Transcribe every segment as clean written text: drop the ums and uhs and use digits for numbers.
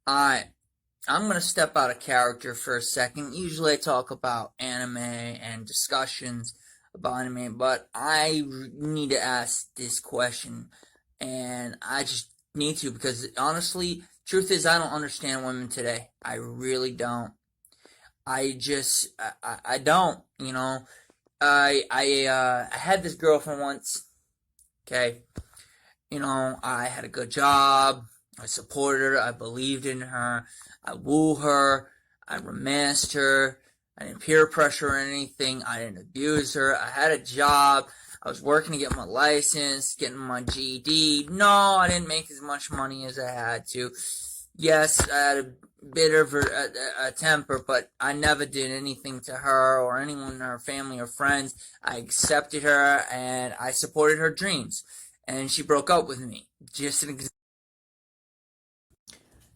I I'm gonna step out of character for a second. Usually I talk about anime and discussions about anime, but I need to ask this question, and I just need to because honestly, truth is I don't understand women today. I really don't. I don't. I had this girlfriend once. Okay, I had a good job. I supported her. I believed in her. I woo her. I romanced her. I didn't peer pressure or anything. I didn't abuse her. I had a job. I was working to get my license, getting my GED. No, I didn't make as much money as I had to. Yes, I had a bit of a temper, but I never did anything to her or anyone in her family or friends. I accepted her and I supported her dreams, and she broke up with me. Just an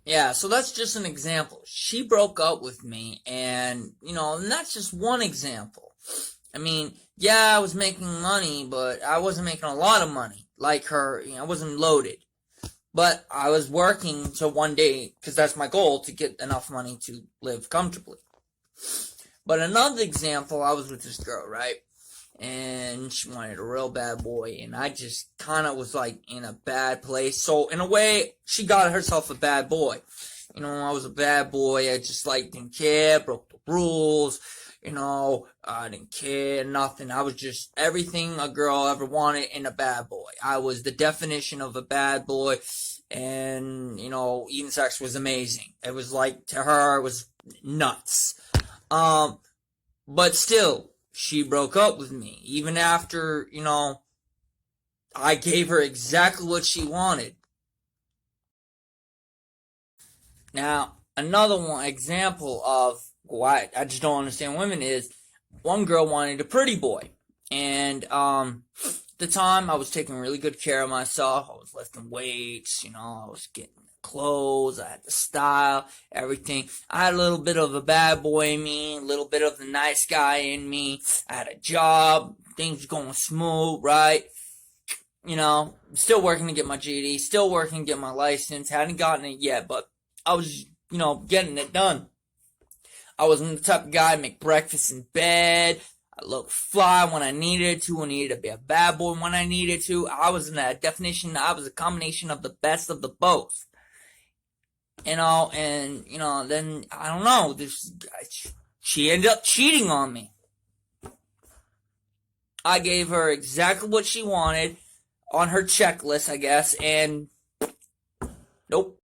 Yeah, so that's just an example. She broke up with me, and that's just one example. I mean, yeah, I was making money, but I wasn't making a lot of money like her. I wasn't loaded. But I was working so one day, because that's my goal, to get enough money to live comfortably. But another example, I was with this girl, right? And she wanted a real bad boy, and I just kind of was like in a bad place. So in a way, she got herself a bad boy. I was a bad boy. I just like didn't care, broke the rules. I didn't care, nothing. I was just everything a girl ever wanted in a bad boy. I was the definition of a bad boy, and eating sex was amazing. It was like to her, it was nuts. Um, but still, she broke up with me. Even after, I gave her exactly what she wanted. Now, another one example of why I just don't understand women is one girl wanted a pretty boy. And at the time I was taking really good care of myself. I was lifting weights, I was getting clothes, I had the style, everything. I had a little bit of a bad boy in me, a little bit of the nice guy in me. I had a job, things going smooth, right? Still working to get my GED, still working to get my license. Hadn't gotten it yet, but I was, getting it done. I wasn't the type of guy to make breakfast in bed. I looked fly when I needed to. I needed to be a bad boy when I needed to. I was in that definition. I was a combination of the best of the both. Then I don't know. She ended up cheating on me. I gave her exactly what she wanted on her checklist, I guess, and nope.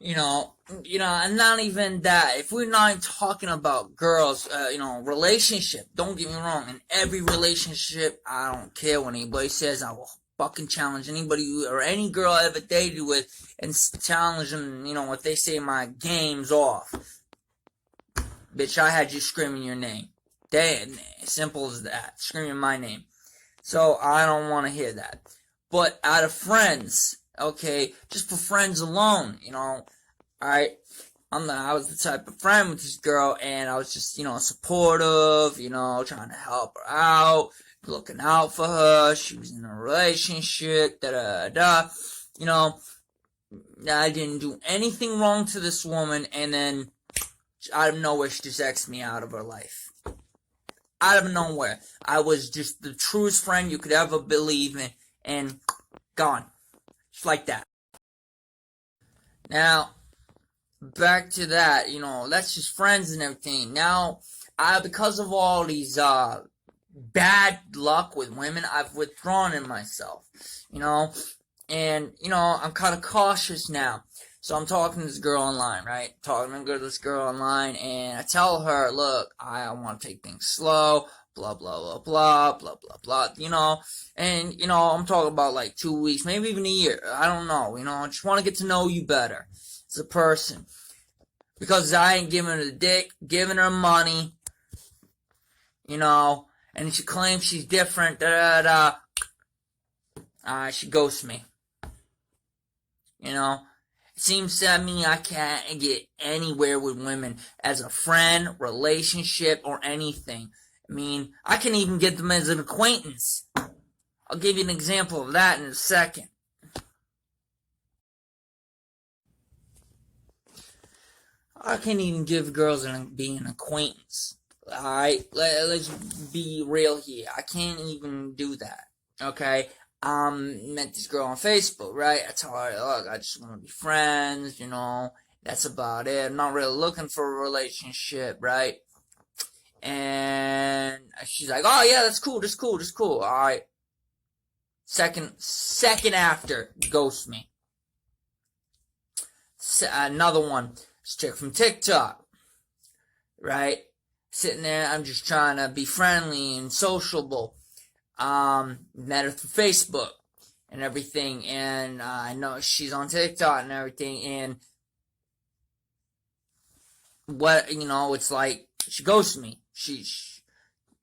And not even that. If we're not talking about girls, relationship, don't get me wrong. In every relationship, I don't care what anybody says. I will fucking challenge anybody or any girl I ever dated with and challenge them, if they say my game's off. Bitch, I had you screaming your name. Damn, simple as that. Screaming my name. So I don't want to hear that. But out of friends, okay, just for friends alone, I was the type of friend with this girl, and I was just, supportive, trying to help her out, looking out for her. She was in a relationship, I didn't do anything wrong to this woman, and then out of nowhere, she just X'd me out of her life. Out of nowhere. I was just the truest friend you could ever believe in, and gone. Just like that. Now, back to that, that's just friends and everything. Now, because of all these bad luck with women, I've withdrawn in myself, and I'm kind of cautious now. So I'm talking to this girl online, right? Talking to this girl online, and I tell her, look, I want to take things slow, blah, blah, blah, blah, blah, blah, blah, and, I'm talking about like 2 weeks, maybe even a year. I don't know, I just want to get to know you better as a person. Because I ain't giving her the dick, giving her money, and she claims she's different, she ghosts me. It seems to me I can't get anywhere with women as a friend, relationship, or anything. I mean, I can even get them as an acquaintance. I'll give you an example of that in a second. I can't even give girls be an acquaintance. Alright? Let's be real here. I can't even do that. Okay? Met this girl on Facebook, right? I told her, look, I just want to be friends, that's about it. I'm not really looking for a relationship, right? And she's like, oh yeah, that's cool. Alright. Second after, ghost me. Another one, this chick from TikTok, right? Sitting there, I'm just trying to be friendly and sociable. Met her through Facebook and everything, and I know she's on TikTok and everything, and it's like, she ghosted me.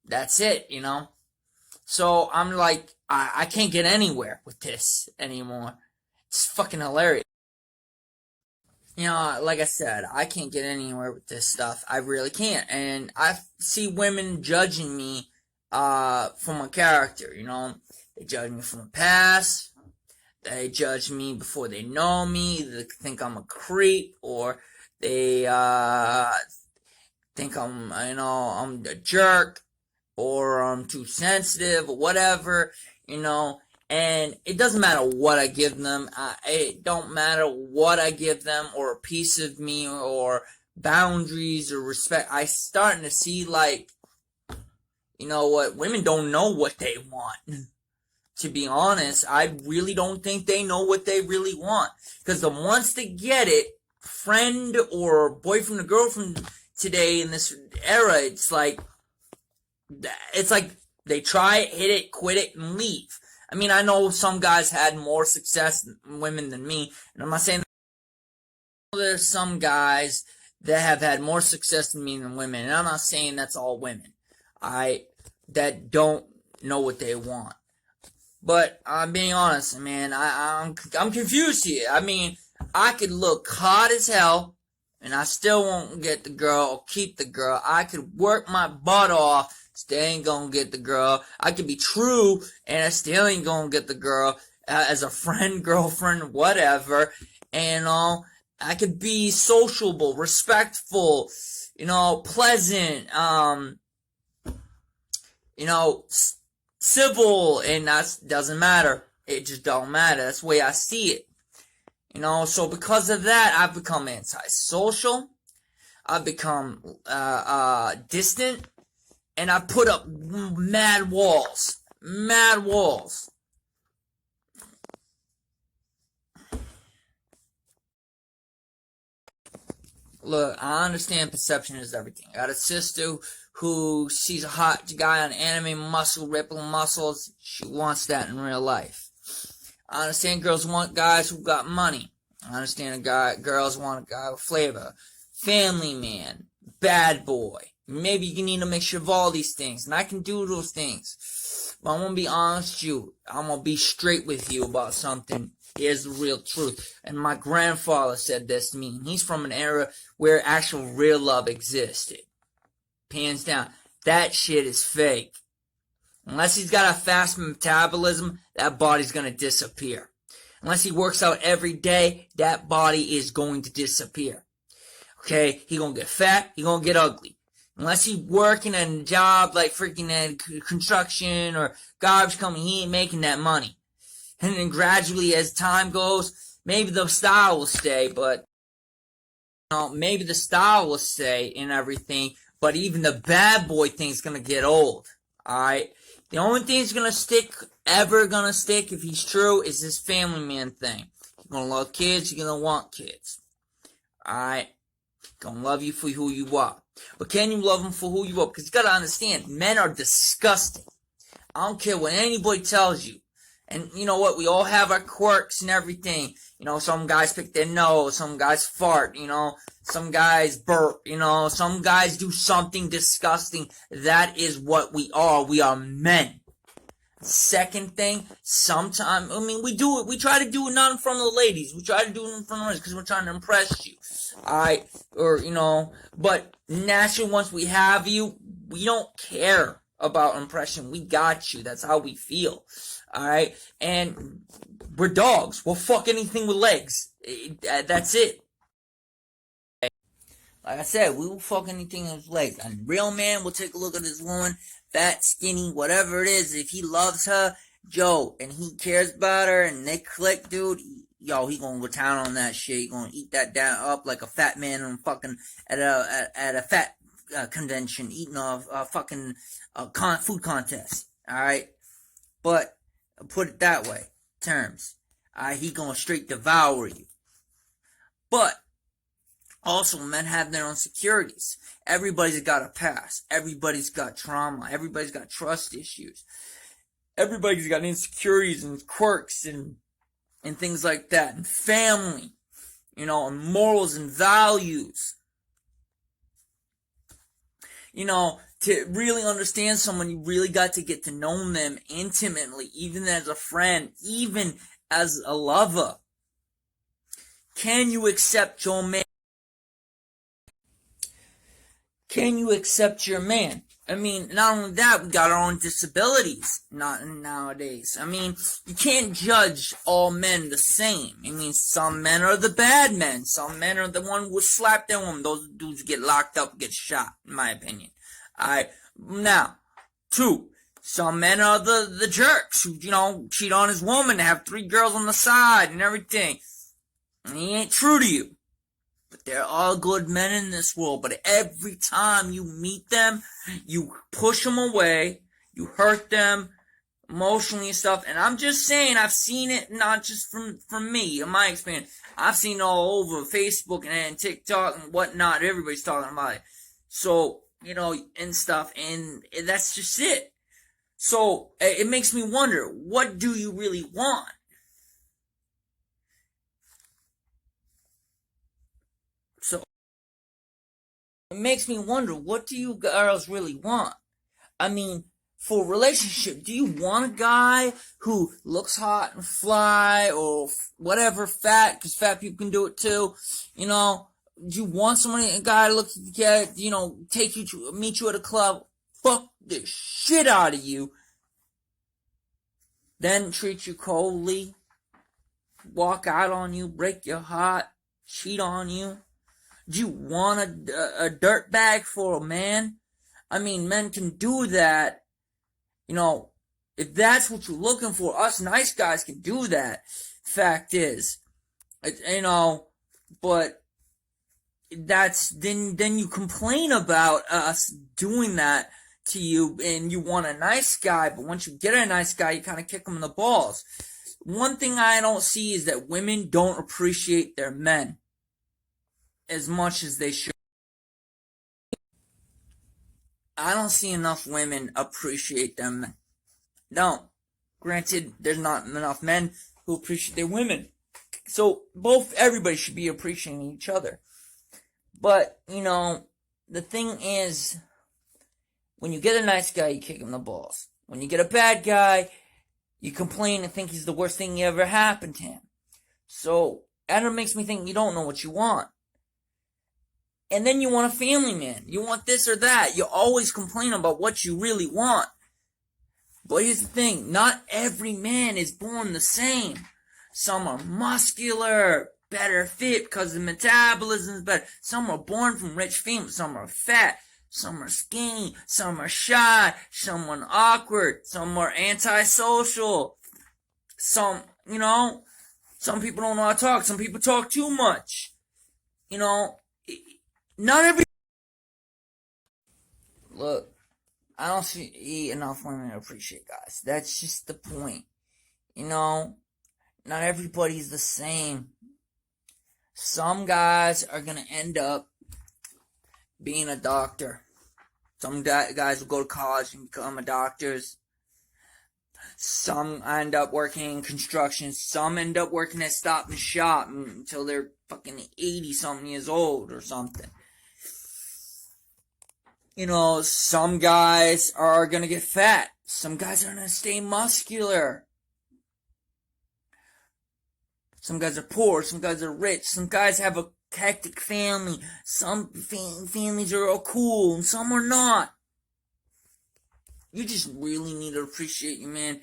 That's it, So I'm like, I can't get anywhere with this anymore. It's fucking hilarious. Like I said, I can't get anywhere with this stuff. I really can't. And I see women judging me from my character, They judge me from the past. They judge me before they know me. They think I'm a creep, or they think I'm a jerk, or I'm too sensitive, or whatever, And it doesn't matter what I give them. It don't matter what I give them, or a piece of me, or boundaries, or respect. I starting to see, like, women don't know what they want. To be honest, I really don't think they know what they really want. Because once they get it, friend or boyfriend or girlfriend today in this era, it's like they try it, hit it, quit it, and leave. I mean, I know some guys had more success in women than me, and I'm not saying there's some guys that have had more success than me than women, and I'm not saying that's all women, that don't know what they want. But I'm being honest, man, I'm confused here. I mean, I could look hot as hell, and I still won't get the girl or keep the girl. I could work my butt off, still ain't gonna get the girl. I could be true, and I still ain't gonna get the girl as a friend, girlfriend, whatever. And I could be sociable, respectful, pleasant, civil, and that doesn't matter. It just don't matter. That's the way I see it. So because of that, I've become antisocial. I've become distant, and I put up mad walls. Mad walls. Look, I understand perception is everything. I got a sister who sees a hot guy on anime, rippling muscles. She wants that in real life. I understand girls want guys who got money. I understand girls want a guy with flavor. Family man. Bad boy. Maybe you need a mixture of all these things. And I can do those things. But I'm going to be honest with you. I'm going to be straight with you about something. Here's the real truth. And my grandfather said this to me. And he's from an era where actual real love existed. Hands down. That shit is fake. Unless he's got a fast metabolism, that body's going to disappear. Unless he works out every day, that body is going to disappear. Okay? He going to get fat. He going to get ugly. Unless he working a job like freaking construction or garbage company, he ain't making that money. And then gradually as time goes, maybe the style will stay, but maybe the style will stay and everything, but even the bad boy thing's going to get old. Alright? The only thing that's ever gonna stick, if he's true, is this family man thing. You're gonna love kids, you're gonna want kids. Alright? Gonna love you for who you are. But can you love them for who you are? Because you gotta understand, men are disgusting. I don't care what anybody tells you. And you know what? We all have our quirks and everything. Some guys pick their nose, some guys fart, some guys burp, some guys do something disgusting. That is what we are. We are men. Second thing, sometimes, we do it. We try to do it not in front of the ladies. We try to do it in front of the ladies because we're trying to impress you. Alright? But naturally, once we have you, we don't care about impression. We got you. That's how we feel. Alright? And we're dogs. We'll fuck anything with legs. That's it. Like I said, we will fuck anything in his legs. A real man will take a look at this woman, fat, skinny, whatever it is. If he loves her, Joe, and he cares about her, and they click, dude, he gonna go down on that shit. He gonna eat that down up like a fat man on fucking at a fat convention, eating a fucking food contest. All right, but put it that way, terms. He gonna straight devour you. But also, men have their own insecurities. Everybody's got a past. Everybody's got trauma. Everybody's got trust issues. Everybody's got insecurities and quirks and things like that. And family, and morals and values. To really understand someone, you really got to get to know them intimately, even as a friend, even as a lover. Can you accept your man? Can you accept your man? I mean, not only that, we got our own disabilities not nowadays. I mean, you can't judge all men the same. I mean, some men are the bad men. Some men are the one who slap their woman. Those dudes get locked up, get shot, in my opinion. Alright, now, 2, some men are the jerks who, cheat on his woman, have 3 girls on the side and everything. And he ain't true to you. But there are good men in this world, but every time you meet them, you push them away, you hurt them emotionally and stuff. And I'm just saying, I've seen it not just from me, in my experience. I've seen it all over Facebook and TikTok and whatnot. Everybody's talking about it. So, and stuff, and that's just it. So, it makes me wonder, what do you really want? So, it makes me wonder, what do you girls really want? I mean, for a relationship, do you want a guy who looks hot and fly, or whatever, fat, because fat people can do it too, Do you want a guy to look at, meet you at a club, fuck the shit out of you, then treat you coldly, walk out on you, break your heart, cheat on you? Do you want a dirtbag for a man? I mean, men can do that. If that's what you're looking for, us nice guys can do that. Fact is, but then you complain about us doing that to you, and you want a nice guy, but once you get a nice guy, you kind of kick them in the balls. One thing I don't see is that women don't appreciate their men as much as they should. I don't see enough women appreciate their men. No. Granted, there's not enough men who appreciate their women. So, everybody should be appreciating each other. But, the thing is, when you get a nice guy, you kick him in the balls. When you get a bad guy, you complain and think he's the worst thing ever happened to him. So, that makes me think you don't know what you want. And then you want a family man. You want this or that. You always complain about what you really want. But here's the thing. Not every man is born the same. Some are muscular, better fit because the metabolism is better. Some are born from rich families. Some are fat. Some are skinny. Some are shy. Some are awkward. Some are antisocial. Some people don't know how to talk. Some people talk too much. Not every... Look, I don't see enough women to appreciate guys. That's just the point. Not everybody's the same. Some guys are gonna end up being a doctor. Some guys will go to college and become a doctors. Some end up working in construction. Some end up working at Stop and Shop until they're fucking 80-something years old or something. Some guys are gonna get fat. Some guys are gonna stay muscular. Some guys are poor. Some guys are rich. Some guys have a hectic family. Some families are all cool and some are not. You just really need to appreciate your man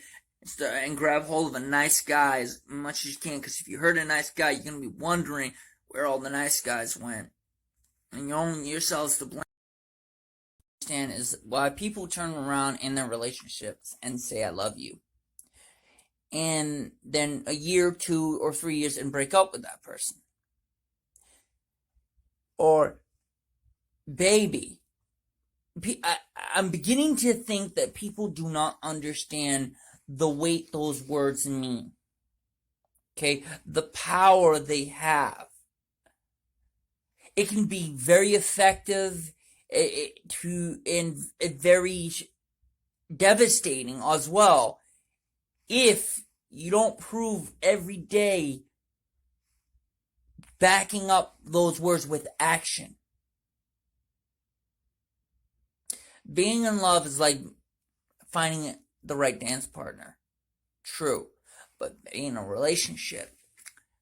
and grab hold of a nice guy as much as you can. Because if you hurt a nice guy, you're gonna be wondering where all the nice guys went. and you own yourselves to blame. Understand is why people turn around in their relationships and say I love you, and then a year, 2 or 3 years, and break up with that person. Or baby, I'm beginning to think that people do not understand the weight those words mean. Okay, the power they have. It can be very effective and very devastating as well if you don't prove every day backing up those words with action. Being in love is like finding the right dance partner. True. But being in a relationship,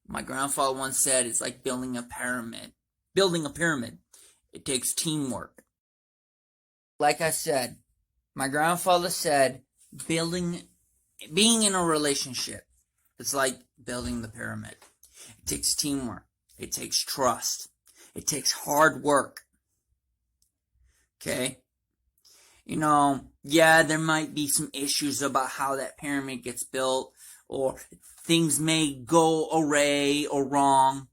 my grandfather once said, it's like building a pyramid. Building a pyramid. It takes teamwork. Like I said, my grandfather said, being in a relationship, it's like building the pyramid. It takes teamwork. It takes trust. It takes hard work. Okay? You know, yeah, there might be some issues about how that pyramid gets built, or things may go awry or wrong,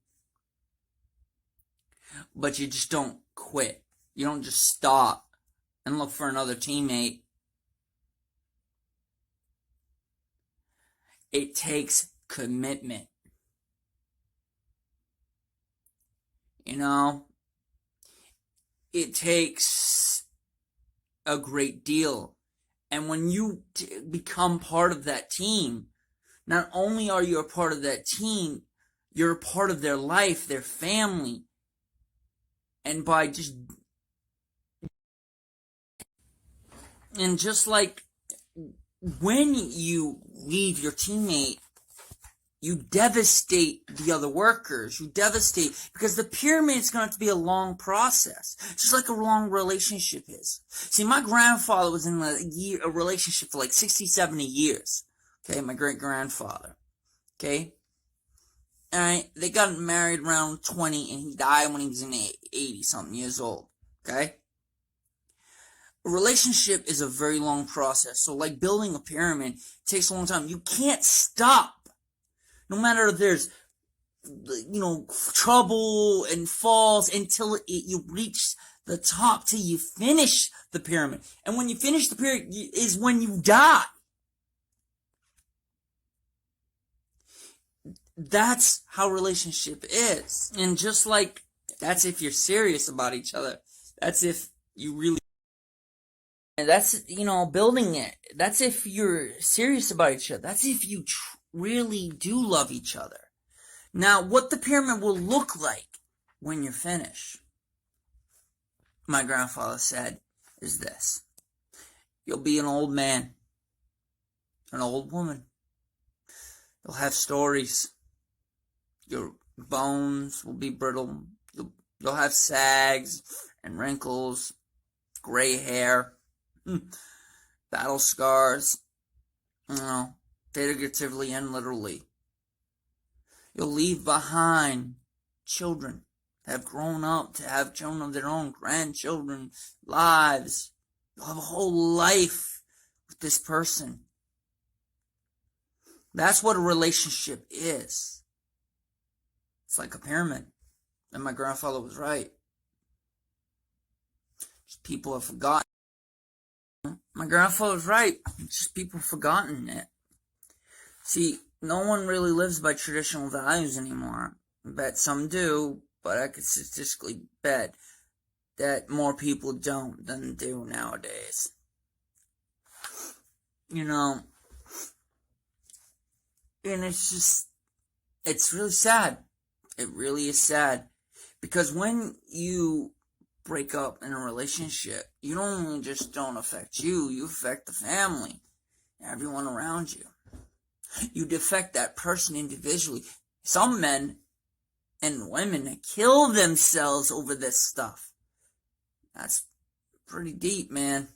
but you just don't quit. You don't just stop and look for another teammate. It takes commitment. You know, it takes a great deal. And when you become part of that team, not only are you a part of that team, you're a part of their life, their family. And by just like when you leave your teammate, you devastate the other workers. You devastate, because the pyramid is going to have to be a long process, just like a long relationship is. See, my grandfather was in a relationship for like 60, 70 years. Okay, my great-grandfather. Okay? Alright, they got married around 20, and he died when he was in 80-something years old. Okay? A relationship is a very long process. So like building a pyramid, it takes a long time. You can't stop. No matter if there's, trouble and falls, until you reach the top, till you finish the pyramid. And when you finish the pyramid is when you die. That's how relationship is. And just like, that's if you're serious about each other. That's if you really, and that's, building it. That's if you're serious about each other. That's if you really do love each other. Now, what the pyramid will look like when you're finished, my grandfather said, is this. You'll be an old man, an old woman. You'll have stories. Your bones will be brittle. You'll have sags and wrinkles, gray hair, battle scars, figuratively and literally. You'll leave behind children that have grown up to have children of their own, grandchildren, lives. You'll have a whole life with this person. That's what a relationship is. It's like a pyramid. And my grandfather was right. Just people have forgotten. My grandfather was right. Just people have forgotten it. See, no one really lives by traditional values anymore. I bet some do, but I could statistically bet that more people don't than do nowadays. And it's really sad. It really is sad. Because when you break up in a relationship, you don't affect you, you affect the family, everyone around you. You affect that person individually. Some men and women kill themselves over this stuff. That's pretty deep, man.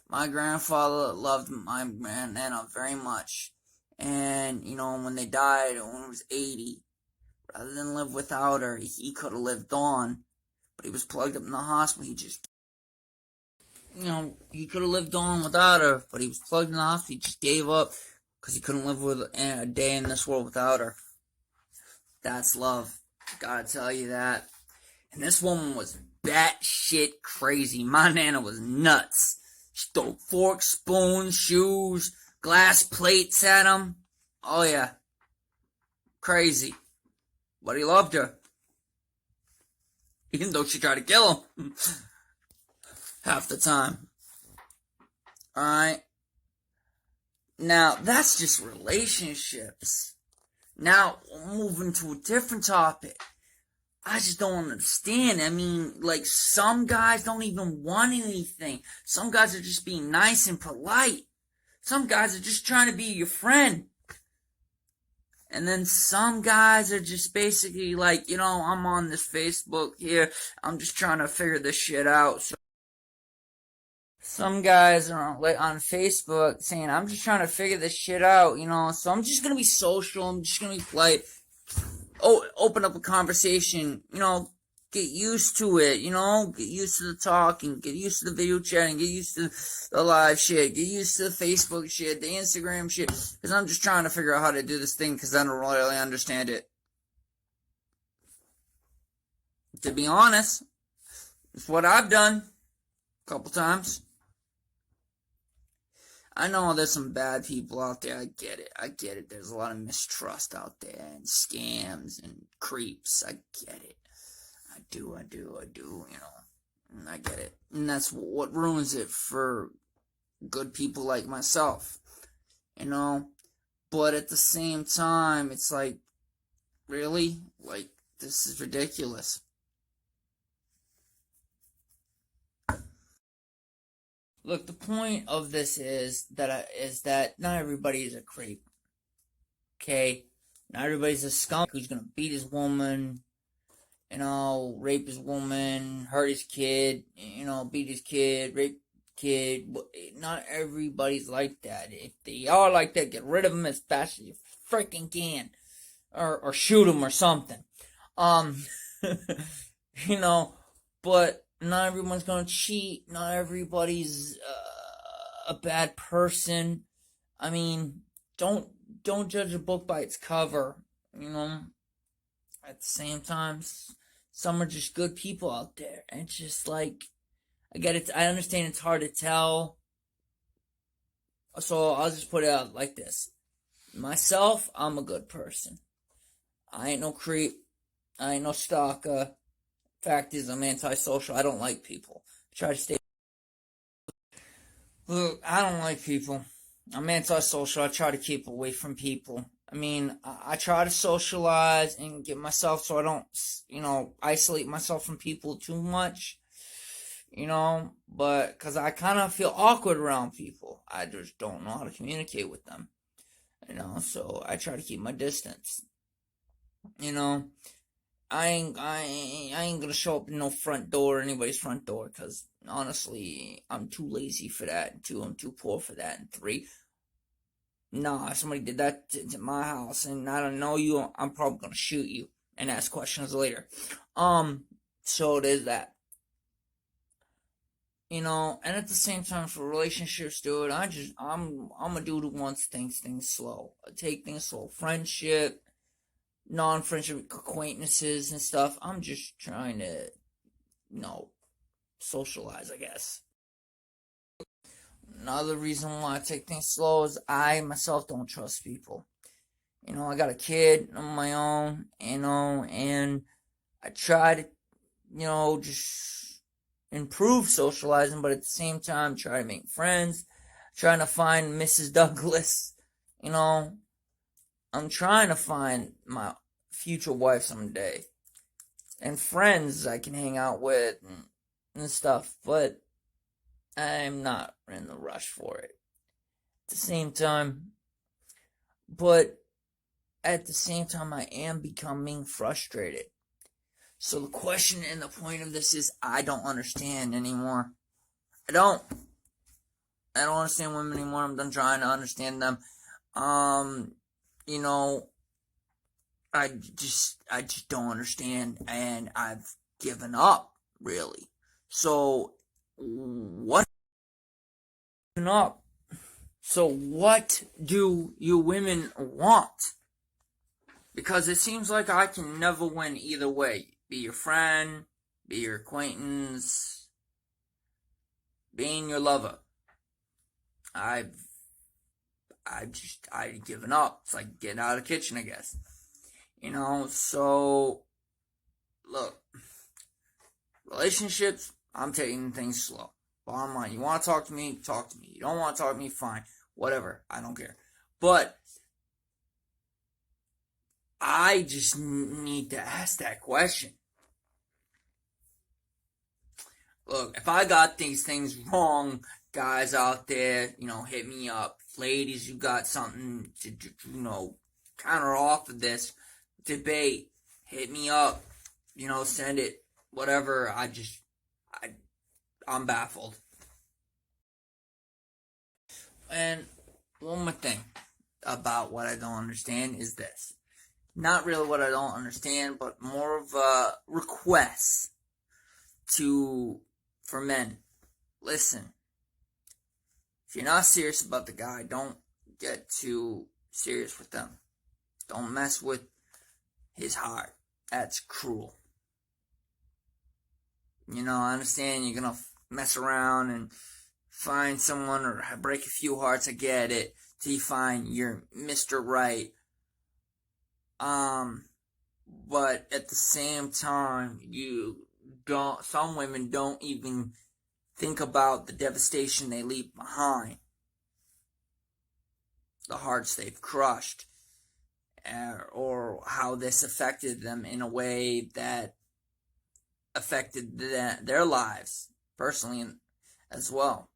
My grandfather loved my Nana very much. And, when they died, when he was 80, Rather than live without her, he could have lived on. But he was plugged up in the hospital. He just, he could have lived on without her, but he was plugged in the hospital. He just gave up because he couldn't live with a day in this world without her. That's love. Gotta tell you that. And this woman was batshit crazy. My Nana was nuts. She threw forks, spoons, shoes, glass plates at him. Oh yeah. Crazy. But he loved her. Even though she tried to kill him. Half the time. Alright? Now, that's just relationships. Now, moving to a different topic. I just don't understand. I mean, like, some guys don't even want anything. Some guys are just being nice and polite. Some guys are just trying to be your friend. And then some guys are just basically like, I'm on this Facebook here. I'm just trying to figure this shit out. So some guys are on Facebook saying, I'm just trying to figure this shit out, so I'm just going to be social. I'm just going to be polite. Open up a conversation, get used to it, get used to the talking, get used to the video chatting, get used to the live shit, get used to the Facebook shit, the Instagram shit, because I'm just trying to figure out how to do this thing because I don't really understand it. To be honest, it's what I've done a couple times. I know there's some bad people out there. I get it. There's a lot of mistrust out there and scams and creeps. I get it. I do, and I get it. And that's what ruins it for good people like myself, But at the same time, it's like, really? Like, this is ridiculous. Look, the point of this is that not everybody is a creep. Okay? Not everybody's a skunk who's gonna beat his woman, rape his woman, hurt his kid, beat his kid, rape kid. Not everybody's like that. If they are like that, get rid of them as fast as you freaking can. Or shoot them or something. But not everyone's gonna cheat. Not everybody's a bad person. I mean, don't judge a book by its cover. At the same time, some are just good people out there, and it's just like, I get it. I understand it's hard to tell. So I'll just put it out like this: myself, I'm a good person. I ain't no creep. I ain't no stalker. Fact is, I'm antisocial. I don't like people. I try to stay. Look, I don't like people. I'm antisocial. I try to keep away from people. I mean, I try to socialize and get myself so I don't, isolate myself from people too much. But because I kind of feel awkward around people. I just don't know how to communicate with them. So I try to keep my distance. I ain't gonna show up in no front door, anybody's front door, because honestly, I'm too lazy for that. And 2, I'm too poor for that. And 3, nah, if somebody did that to my house and I don't know you, I'm probably gonna shoot you and ask questions later. So there's that. And at the same time, for relationships, dude, I'm a dude who wants things slow. I take things slow. Friendship, non-friendship acquaintances and stuff. I'm just trying to, socialize, I guess. Another reason why I take things slow is I myself don't trust people. I got a kid on my own, and I try to, just improve socializing, but at the same time, try to make friends, trying to find Mrs. Douglas, I'm trying to find my future wife someday. And friends I can hang out with and stuff. But I'm not in the rush for it. At the same time, I am becoming frustrated. So the question and the point of this is, I don't understand anymore. I don't understand women anymore. I'm done trying to understand them. I just don't understand, and I've given up, really. So, what given up? So what do you women want? Because it seems like I can never win either way. Be your friend, be your acquaintance, being your lover. I've given up. It's like getting out of the kitchen, I guess. So look, relationships, I'm taking things slow. Bottom line, you want to talk to me, talk to me. You don't want to talk to me, fine. Whatever, I don't care. But I just need to ask that question. Look, if I got these things wrong, guys out there, hit me up. Ladies, you got something to, counter off of this debate, hit me up. Send it, whatever. I'm baffled. And one more thing about what I don't understand is this. Not really what I don't understand, but more of a request for men. Listen, if you're not serious about the guy, don't get too serious with them. Don't mess with his heart. That's cruel. I understand you're gonna mess around and find someone or break a few hearts. I get it. Till you find your Mr. Right. But at the same time, some women don't even think about the devastation they leave behind. The hearts they've crushed. Or how this affected them in a way that affected their lives personally as well.